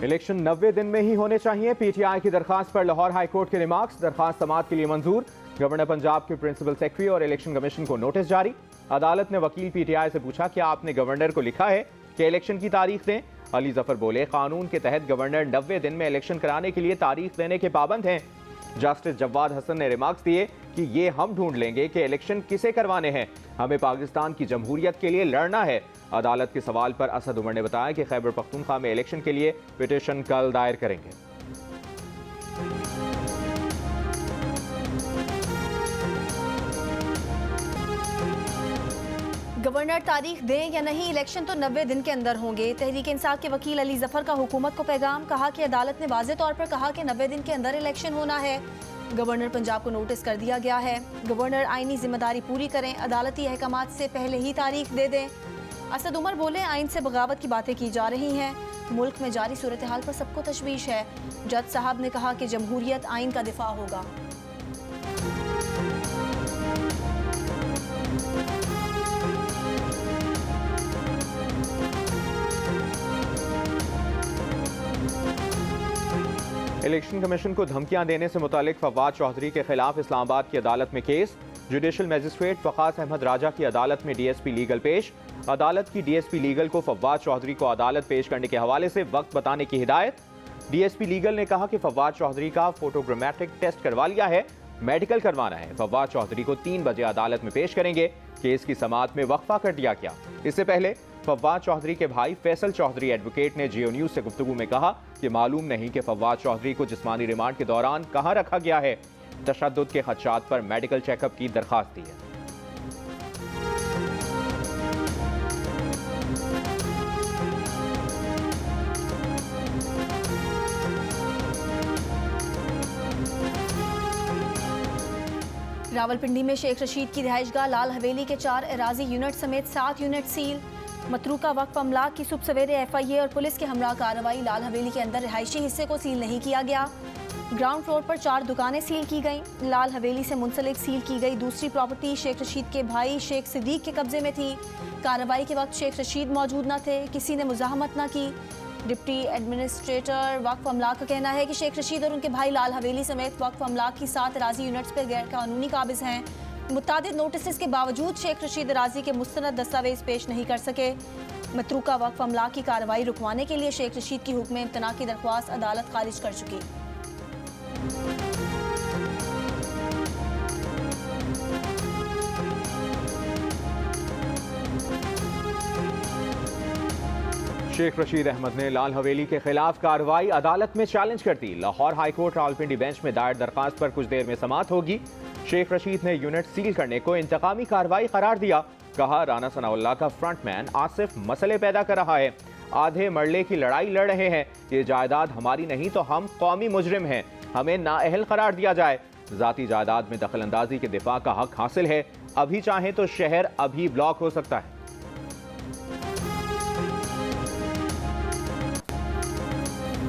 Election 90 दिन में ही होने चाहिए। पीटीआई की दरखास्त पर लाहौर हाईकोर्ट के रिमार्क्स। दरखास्त समाअत के लिए मंजूर। गवर्नर पंजाब के प्रिंसिपल सेक्रेटरी और इलेक्शन कमीशन को नोटिस जारी। अदालत ने वकील पीटीआई से पूछा क्या आपने गवर्नर को लिखा है कि इलेक्शन की तारीख दें। अली जफर बोले कानून के तहत गवर्नर 90 दिन में इलेक्शन कराने के लिए तारीख देने के पाबंद हैं। जस्टिस जवाद हसन ने रिमार्क्स दिए कि ये हम ढूंढ लेंगे कि इलेक्शन किसे करवाने हैं, हमें पाकिस्तान की जमहूरियत के लिए लड़ना है। अदालत के सवाल पर असद उमर ने बताया कि खैबर पख्तूनख्वा में इलेक्शन के लिए पिटीशन कल दायर करेंगे। गवर्नर तारीख दें या नहीं, इलेक्शन तो 90 दिन के अंदर होंगे। तहरीक इंसाफ के वकील अली जफर का हुकूमत को पैगाम, कहा कि अदालत ने वाज़े तौर पर कहा कि 90 दिन के अंदर इलेक्शन होना है। गवर्नर पंजाब को नोटिस कर दिया गया है। गवर्नर आईनी जिम्मेदारी पूरी करें, अदालती अहकामात से पहले ही तारीख दे दें। असद उमर बोले आइन से बगावत की बातें की जा रही हैं। मुल्क में जारी सूरत हाल पर सबको तशवीश है। जज साहब ने कहा कि जमहूरियत आइन का दिफा होगा। इलेक्शन कमीशन को धमकियां देने से मुतालिक फवाद चौधरी के खिलाफ इस्लामाबाद की अदालत में case. Judicial magistrate Waqas Ahmad Raja की अदालत में डीएसपी लीगल पेश। अदालत की डीएसपी लीगल को फवाद चौधरी को अदालत पेश करने के हवाले से वक्त बताने की हिदायत। डीएसपी लीगल ने कहा कि फवाद चौधरी का फोटोग्रामेट्रिक टेस्ट करवा लिया है, मेडिकल करवाना है। फवाद चौधरी को 3 बजे अदालत में पेश करेंगे। केस की समाअत में वक्फा कर दिया गया। इससे पहले फवाद चौधरी के भाई फैसल चौधरी एडवोकेट ने जियो न्यूज से गुफ्तगू में कहा कि मालूम नहीं कि फवाद चौधरी को जिस्मानी रिमांड के दौरान कहां रखा गया है। तशद्दुद के खदशात पर मेडिकल चेकअप की दरखास्त दी है। रावलपिंडी में शेख रशीद की रिहाइशगाह लाल हवेली के 4 एराजी यूनिट समेत 7 यूनिट सील। मतरूका वक्फ अमलाक की सुबह सवेरे एफआईए और पुलिस के हमरा कार्रवाई। लाल हवेली के अंदर रिहायशी हिस्से को सील नहीं किया गया। ग्राउंड फ्लोर पर 4 दुकानें सील की गईं। लाल हवेली से मुंसलिक सील की गई दूसरी प्रॉपर्टी शेख रशीद के भाई शेख सिद्दीक के कब्जे में थी। कार्रवाई के वक्त शेख रशीद मौजूद न थे, किसी ने मुजाहमत न की। डिप्टी एडमिनिस्ट्रेटर वक्फ अमलाक का कहना है कि शेख रशीद और उनके भाई लाल हवेली समेत वक्फ अमलाक की 7 एराजी यूनिट्स पर गैर कानूनी काबिज हैं। मुतादिद नोटिस के बावजूद शेख रशीद एराजी के मुस्तनद दस्तावेज पेश नहीं कर सके। मतरूका वक्फ अमलाक की कार्रवाई रुकवाने के लिए शेख रशीद की हुक्म इम्तना की दरख्वास्त अदालत खारिज कर चुकी। शेख रशीद अहमद ने लाल हवेली के खिलाफ कार्रवाई अदालत में चैलेंज कर दी। लाहौर हाईकोर्ट रावलपिंडी बेंच में दायर दरखास्त पर कुछ देर में समाअत होगी। शेख रशीद ने यूनिट सील करने को इंतकामी कार्रवाई करार दिया। कहा राना सनाउल्लाह का फ्रंटमैन आसिफ मसले पैदा कर रहा है, आधे मरले की लड़ाई लड़ रहे हैं। ये जायदाद हमारी नहीं तो हम कौमी मुजरिम हैं, हमें नाअहल करार दिया जाए। जाती जायदाद में दखल अंदाजी के दिफा का हक हासिल है, अभी चाहे तो शहर अभी ब्लॉक हो सकता है।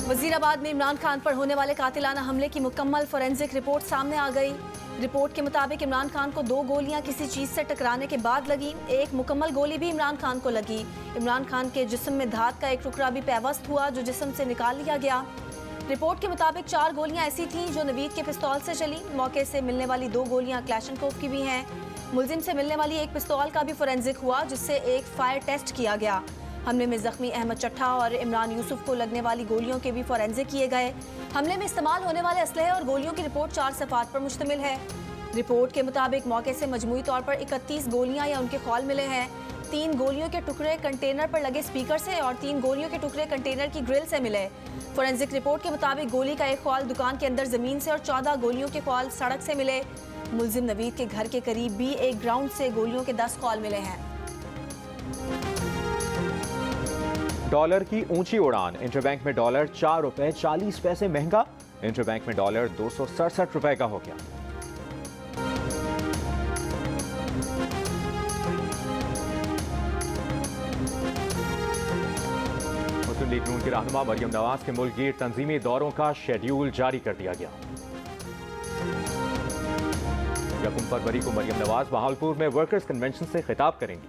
वजीराबाद में इमरान खान पर होने वाले कातिलाना हमले की मुकम्मल फोरेंसिक रिपोर्ट सामने आ गई। रिपोर्ट के मुताबिक इमरान खान को 2 गोलियां किसी चीज से टकराने के बाद लगी। एक मुकम्मल गोली भी इमरान खान को लगी। इमरान खान के जिस्म में धात का एक टुकड़ा भी पैवस्त हुआ जो जिस्म से निकाल लिया गया। रिपोर्ट के मुताबिक 4 गोलियां ऐसी थीं जो नवीद के पिस्तौल से चली। मौके से मिलने वाली 2 गोलियां क्लैशनकोव की भी हैं। मुलजिम से मिलने वाली एक पिस्तौल का भी फोरेंसिक हुआ जिससे एक फायर टेस्ट किया गया। हमले में जख्मी अहमद चट्ठा और इमरान यूसुफ को लगने वाली गोलियों के भी फोरेंसिक किए गए। हमले में इस्तेमाल होने वाले असलहे और गोलियों की रिपोर्ट 4 सफ़ात पर मुश्तमिल है। रिपोर्ट के मुताबिक मौके से मजमूई तौर पर 31 गोलियां या उनके खौल मिले हैं। 3 गोलियों के टुकड़े कंटेनर पर लगे स्पीकर से और 3 गोलियों के टुकड़े कंटेनर की ग्रिल से मिले। फोरेंसिक रिपोर्ट के मुताबिक गोली का एक खौल दुकान के अंदर जमीन से और 14 गोलियों के खौल सड़क से मिले। मुलजिम नवीद के घर के करीब भी एक ग्राउंड से गोलियों के 10 खौल मिले हैं। डॉलर की ऊंची उड़ान। इंटरबैंक में डॉलर 4 रुपए 40 पैसे महंगा। इंटरबैंक में डॉलर 267 रुपए का हो गया। मुस्लिम लीग नून की रहनुमा मरियम नवाज के मुल्क गिर तंजीमी दौरों का शेड्यूल जारी कर दिया गया। 1 फरवरी को मरियम नवाज बहावलपुर में वर्कर्स कन्वेंशन से खिताब करेंगी।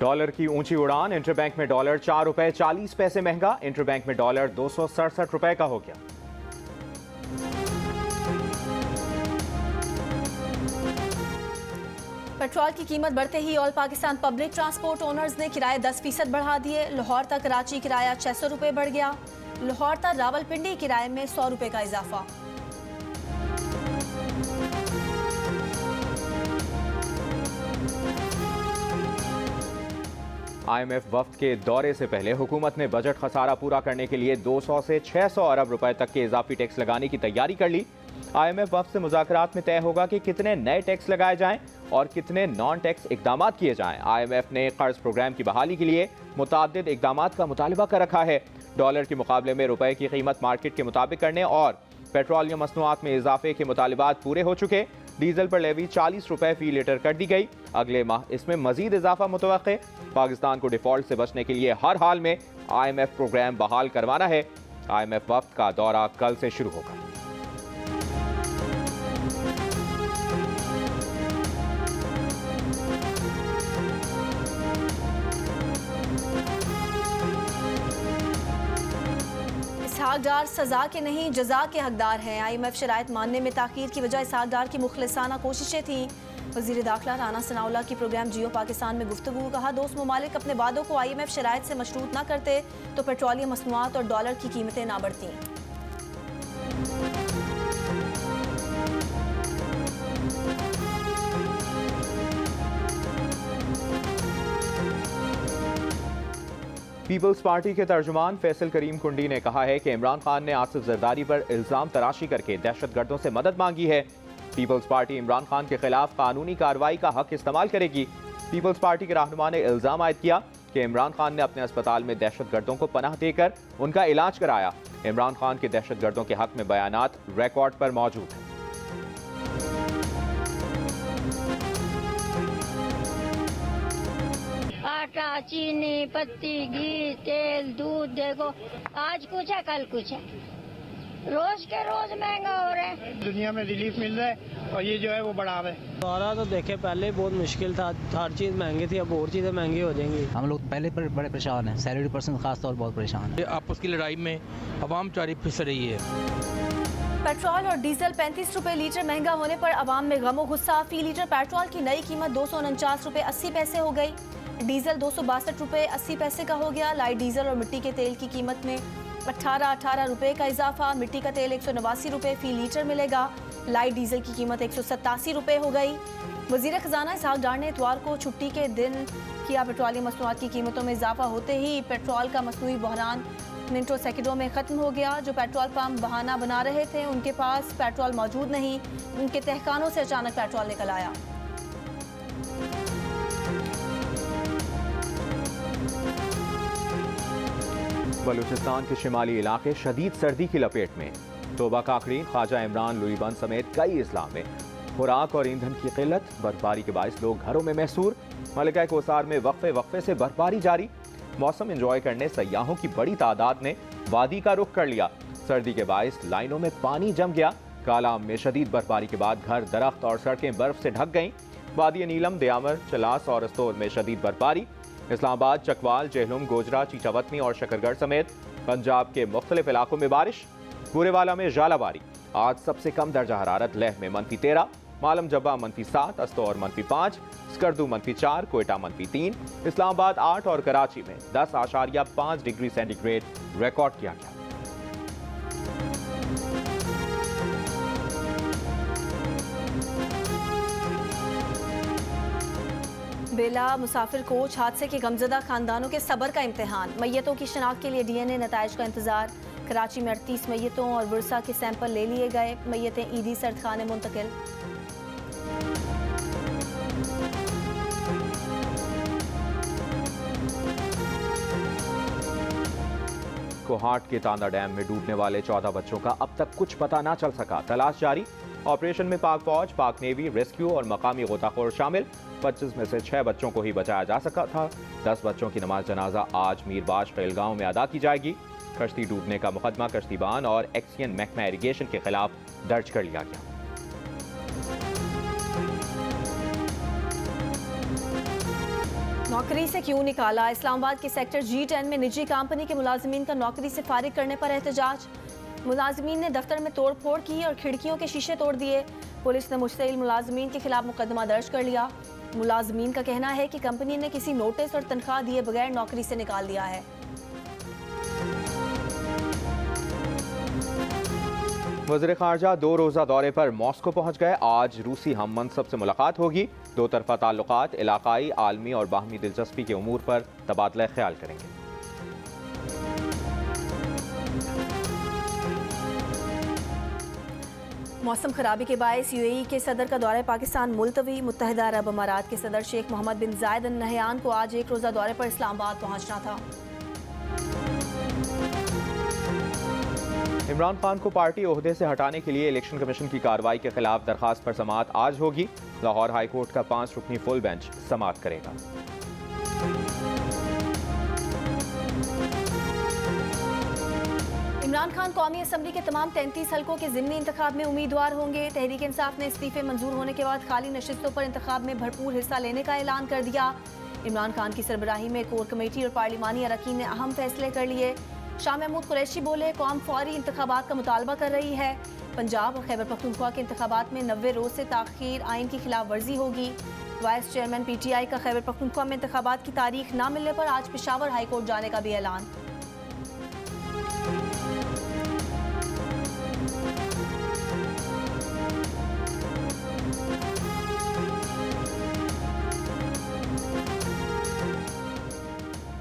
डॉलर की ऊंची उड़ान, इंटरबैंक में डॉलर 4 रुपए 40 पैसे महंगा, इंटरबैंक में डॉलर 267 रुपए का हो गया। पेट्रोल की कीमत बढ़ते ही all Pakistan public transport owners ने किराए 10% बढ़ा दिए। लाहौर तक कराची किराया 600 रुपए बढ़ गया। लाहौर तक रावलपिंडी किराए में 100 रुपए का इजाफा। IMF वफ्द के दौरे से पहले हुकूमत ने बजट खसारा पूरा करने के लिए 200 से 600 अरब रुपए तक के इजाफी टैक्स लगाने की तैयारी कर ली। IMF वफ्द से मुज़ाकरात में तय होगा कि कितने नए टैक्स लगाए जाएं और कितने नॉन टैक्स इकदाम किए जाएं। IMF ने कर्ज प्रोग्राम की बहाली के लिए मुताद्दिद इकदाम का मुतालबा कर रखा है। डॉलर के मुकाबले में रुपए की कीमत मार्केट के मुताबिक करने और पेट्रोलियम मसनूआत में इजाफे के मुतालिबात पूरे हो चुके। डीजल पर लेवी 40 रुपए फी लीटर कर दी गई। अगले माह इसमें मजीद इजाफा मुतवक्के। पाकिस्तान को डिफॉल्ट से बचने के लिए हर हाल में IMF प्रोग्राम बहाल करवाना है। IMF वफ्द का दौरा कल से शुरू होगा। इसहाक डार सजा के नहीं जजा के हकदार हैं। IMF शराइत मानने में ताखीर की वजह इसहाक डार की मुखलिसाना कोशिशें थीं। वज़ीर दाखिला राना सनाउल्लाह की प्रोग्राम जियो पाकिस्तान में गुफ्तगू। कहा, दोस्त ममालिक अपने वादों को IMF शराइत से मशरूत ना करते तो पेट्रोलियम मसनूआत और डॉलर की कीमतें ना बढ़ती। पीपल्स पार्टी के तर्जुमान फैसल करीम कुंडी ने कहा है कि इमरान खान ने आसिफ जरदारी पर इल्जाम तराशी करके दहशतगर्दों से मदद मांगी है। पीपल्स पार्टी इमरान खान के खिलाफ कानूनी कार्रवाई का हक इस्तेमाल करेगी। पीपल्स पार्टी के रहनुमा ने इल्जाम आयद किया कि इमरान खान ने अपने अस्पताल में दहशतगर्दों को पनाह देकर उनका इलाज कराया। इमरान खान के दहशतगर्दों के हक में बयानात रिकॉर्ड पर मौजूद हैं। आटा, चीनी, पत्ती, घी, तेल, दूध, देखो आज कुछ है कल कुछ है, रोज के रोज महंगा हो रहा है। दुनिया में रिलीफ मिल रहा है और ये जो है वो बढ़ा है। दौरा तो देखे पहले बहुत मुश्किल था, हर चीज़ महंगी थी, अब और चीज़ें महंगी हो जाएंगी। हम लोग पहले पर बड़े परेशान हैं, सैलरी पर्सन खास तौर पर बहुत परेशान है। आपस की लड़ाई में अवाम चारी फिस रही है। पेट्रोल और डीजल 35 रुपए लीटर महंगा होने पर अवाम में गमो गुस्सा। फी लीटर पेट्रोल की नई कीमत 249 रुपए 80 पैसे हो गई। डीजल 262 रुपए 80 पैसे का हो गया। लाइट डीजल और मिट्टी के तेल की कीमत में 18 रुपए का इजाफा। मिट्टी का तेल 189 रुपए फी लीटर मिलेगा। लाइट डीजल की कीमत 187 रुपए हो गई। वजीर खजाना इसहाक डार ने इतवार को छुट्टी के दिन किया। पेट्रोलियम मसनूआत की कीमतों में इजाफा होते ही पेट्रोल का मसनूई बहरान मिनटों सेकंडों में ख़त्म हो गया। जो पेट्रोल पंप बहाना बना रहे थे उनके पास पेट्रोल मौजूद नहीं, उनके तहखानों से अचानक पेट्रोल निकल आया। बलूचिस्तान के शिमाली इलाके शदीद सर्दी की लपेट में। तोबा काकड़ी, ख्वाजा इमरान, लुईबंद समेत कई अजला में खुराक और ईंधन की किल्लत। बर्फबारी के बायस लोग घरों में महसूर। मलिका कोसार में वक्फे से बर्फबारी जारी। मौसम एंजॉय करने सयाहों की बड़ी तादाद ने वादी का रुख कर लिया। सर्दी के बायस लाइनों में पानी जम गया। कालाम में शदीद बर्फबारी के बाद घर, दरख्त और सड़कें बर्फ से ढक गईं। वादी नीलम, दयामर, चलास और अस्तोर में शदीद बर्फबारी। इस्लामाबाद, चकवाल, जेहलुम, गोजरा, चीचावतनी और शकरगढ़ समेत पंजाब के मुख्तलिफ इलाकों में बारिश। बुरेवाला में जालाबारी। आज सबसे कम दर्जा हरारत लेह में -13, मालम जब्बा -7, अस्तौर -5, स्कर्दू -4, कोयटा -3, इस्लामाबाद 8 और कराची में 10.5 डिग्री सेंटीग्रेड रिकॉर्ड किया गया। बेला मुसाफिर कोच हादसे के गमजदा खानदानों के सब्र का इम्तिहान। मैयतों की शिनाख्त के लिए DNA नताइज का इंतजार। कराची में 38 मैयतों और वर्सा के सैंपल ले लिए गए। मैयतें ईदी सर्दखाने मुंतकिल। कोहाट के तांदा डैम में डूबने वाले 14 बच्चों का अब तक कुछ पता ना चल सका। तलाश जारी। ऑपरेशन में पाक फौज, पाक नेवी, रेस्क्यू और मकामी गोताखोर शामिल। 25 में से 6 बच्चों को ही बचाया जा सका था। 10 बच्चों की नमाज जनाजा आज मीरबाज खेलगांव में अदा की जाएगी। कश्ती डूबने का मुकदमा कश्तीबान और एक्सियन महकमा इरिगेशन के खिलाफ दर्ज कर लिया गया। नौकरी से क्यों निकाला? इस्लामाबाद के सेक्टर G10 में निजी कंपनी के मुलाजमीन का नौकरी से फारिग करने पर एहतजाज। मुलाजमीन ने दफ्तर में तोड़फोड़ की और खिड़कियों के शीशे तोड़ दिए। पुलिस ने मुश्तइल मुलाजमीन के खिलाफ मुकदमा दर्ज कर लिया। मुलाजमीन का कहना है कि कंपनी ने किसी नोटिस और तनख्वाह दिए बगैर नौकरी से निकाल दिया है। वज़ीर ख़ारजा 2 रोज़ा दौरे पर मॉस्को पहुँच गए। आज रूसी हम मनसब से मुलाकात होगी। 2 तरफ़ा ताल्लुकात, इलाकाई, आलमी और बाहमी दिलचस्पी के उमूर पर तबादला ख्याल करेंगे। मौसम खराबी के बायस UAE के सदर का दौरा पाकिस्तान मुलतवी। मुत्तहिदा अरब अमारात के सदर शेख मोहम्मद बिन जायद अल नहयान को आज 1 रोज़ा दौरे पर इस्लामाबाद पहुंचना था। इमरान खान को पार्टी ओहदे से हटाने के लिए इलेक्शन कमीशन की कार्रवाई के खिलाफ दरखास्त पर समाअत आज होगी। लाहौर हाई कोर्ट का 5 रुकनी फुल बेंच समाअत करेगा। इमरान खान कौमी असम्बली के तमाम 33 हल्कों के ज़िमनी इंतखाब में उम्मीदवार होंगे। तहरीक इंसाफ ने इस्तीफे मंजूर होने के बाद खाली नशिस्तों पर इंतखाब में भरपूर हिस्सा लेने का ऐलान कर दिया। इमरान खान की सरबराही में कोर कमेटी और पार्लिमानी अरकान ने अहम फैसले कर लिए। शाह महमूद कुरैशी बोले, कौम फौरी इंतखाबात का मुतालबा कर रही है। पंजाब और खैबर पख्तूनख्वा के इंतखाबात में 90 रोज से ताख़ीर आइन की खिलाफ वर्जी होगी। वाइस चेयरमैन PTI का खैबर पख्तूनख्वा में इंतखाबात की तारीख न मिलने पर आज पेशावर हाई कोर्ट जाने का भी ऐलान।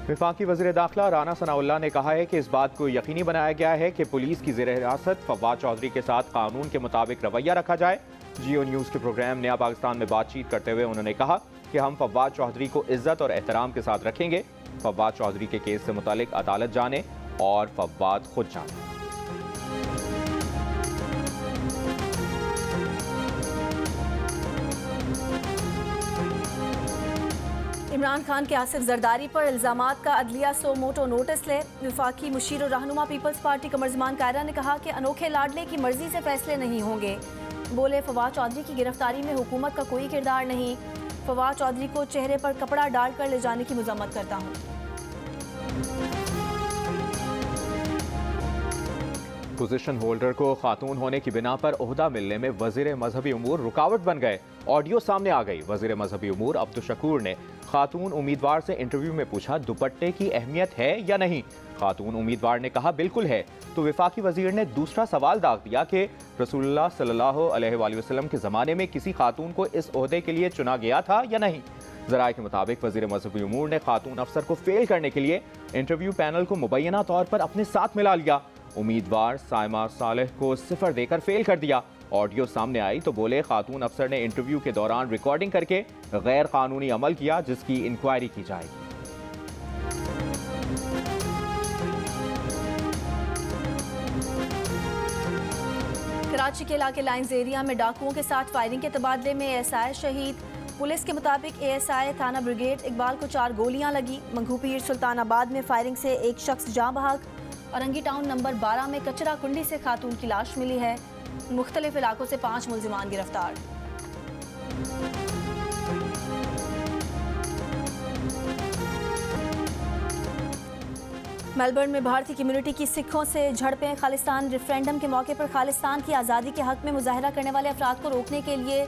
वफाकी वज़ीर दाखिला राना सनाउल्लाह ने कहा है कि इस बात को यकीनी बनाया गया है कि पुलिस की ज़ेर हिरासत फवाद चौधरी के साथ कानून के मुताबिक रवैया रखा जाए। जियो न्यूज़ के प्रोग्राम नया पाकिस्तान में बातचीत करते हुए उन्होंने कहा कि हम फवाद चौधरी को इज्जत और एहतराम के साथ रखेंगे। फवाद चौधरी के केस से मुतालिक अदालत जाने और फवाद खुद जाने। इमरान खान के आसिफ जरदारी पर इल्जामात का अदलिया सो मोटो नोटिस ले। वफाकी मुशीर और रहनुमा पीपल्स पार्टी कमरजमान कायरा ने कहा कि अनोखे लाडले की मर्जी से फैसले नहीं होंगे। बोले, फवाद चौधरी की गिरफ्तारी में हुकूमत का कोई किरदार नहीं। फवाद चौधरी को चेहरे पर कपड़ा डालकर ले जाने की मजम्मत करता हूँ। पोजीशन होल्डर को खातून होने की बिना पर ओहदा मिलने में वजीर मजहबी उमूर रुकावट बन गए। ऑडियो सामने आ गई। वजीर मजहबी उमूर अब्दुल शकूर ने खातून उम्मीदवार से इंटरव्यू में पूछा, दुपट्टे की अहमियत है या नहीं? खातून उम्मीदवार ने कहा बिल्कुल है। तो वफाकी वजीर ने दूसरा सवाल दाग दिया कि रसूलुल्लाह सल्लल्लाहु अलैहि वसल्लम के ज़माने में किसी खातून को इस ओहदे के लिए चुना गया था या नहीं? ज़राए के मुताबिक वजीर मजहबी उमूर ने खातून अफसर को फेल करने के लिए इंटरव्यू पैनल को मुबैना तौर पर अपने साथ मिला लिया। उम्मीदवार साइमा सालेह को 0 देकर फेल कर दिया। ऑडियो सामने आई तो बोले, खातून अफसर ने इंटरव्यू के दौरान रिकॉर्डिंग करके गैर कानूनी अमल किया, जिसकी इंक्वायरी की जाएगी। कराची के इलाके लाइन्स एरिया में डाकुओं के साथ फायरिंग के तबादले में ASI शहीद। पुलिस के मुताबिक ASI थाना ब्रिगेड इकबाल को 4 गोलियां लगी। मंगूपीर सुल्तानाबाद में फायरिंग से एक शख्स जाँ बहक। औरंगी टाउन नंबर 12 में कचरा कुंडी से खातून की लाश मिली है। मुख्तलिफ इलाकों से 5 मुल्जिमान गिरफ्तार। मेलबर्न में भारतीय कम्युनिटी की सिखों से झड़पें। खालिस्तान रेफरेंडम के मौके पर खालिस्तान की आज़ादी के हक में मुजाहरा करने वाले अफराद को रोकने के लिए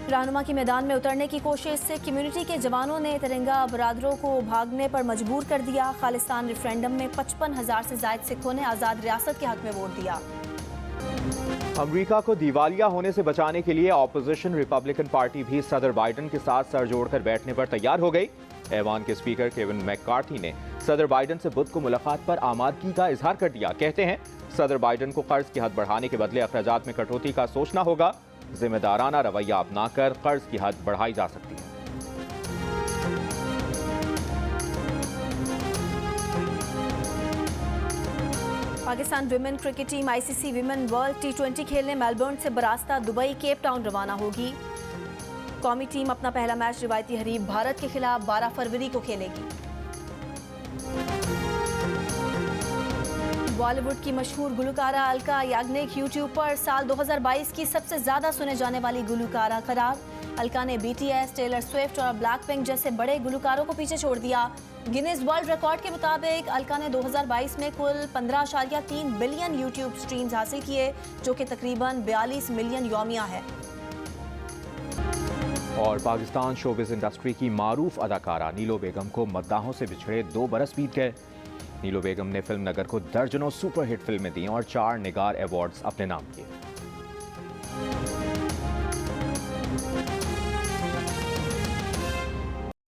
रहनुमा की मैदान में उतरने की कोशिश से कम्युनिटी के जवानों ने तिरंगा बरादरों को भागने पर मजबूर कर दिया। खालिस्तान रेफरेंडम में 55,000 से ज़ायद सिखों ने आज़ाद रियासत के हक में वोट दिया। अमेरिका को दिवालिया होने से बचाने के लिए ऑपोजिशन रिपब्लिकन पार्टी भी सदर बाइडन के साथ सर जोड़कर बैठने पर तैयार हो गई। ऐवान के स्पीकर केविन मैककार्थी ने सदर बाइडन से बुध को मुलाकात पर आमादगी का इजहार कर दिया। कहते हैं सदर बाइडन को कर्ज की हद बढ़ाने के बदले अखराजात में कटौती का सोचना होगा। जिम्मेदाराना रवैया अपनाकर कर्ज की हद बढ़ाई जा सकती है। Pakistan women cricket team ICC women world T20 खेलने मेलबर्न से बरास्ता दुबई केप टाउन रवाना होगी। कौमी टीम अपना पहला मैच रिवायती हरीफ भारत के खिलाफ 12 फरवरी को खेलेगी। बॉलीवुड की मशहूर गुलकारा अलका याग्निक यूट्यूब पर साल 2022 की सबसे ज्यादा सुने जाने वाली गुलकारा करार। अलका ने BTS, टेलर स्विफ्ट और ब्लैकपिंक जैसे बड़े गुलकारों को पीछे छोड़ दिया। गिनीज वर्ल्ड रिकॉर्ड के मुताबिक अलका ने 2022 में कुल 15.3 बिलियन यूट्यूब स्ट्रीम्स हासिल किए, जो कि तकरीबन 42 मिलियन यौमिया है। और पाकिस्तान शोबिज इंडस्ट्री की मारूफ अदाकारा नीलो बेगम को मद्दाहों से बिछड़े 2 बरस बीत गए। नीलो बेगम ने फिल्म नगर को दर्जनों सुपरहिट फिल्में दी और 4 निगार अवार्ड्स अपने नाम किए।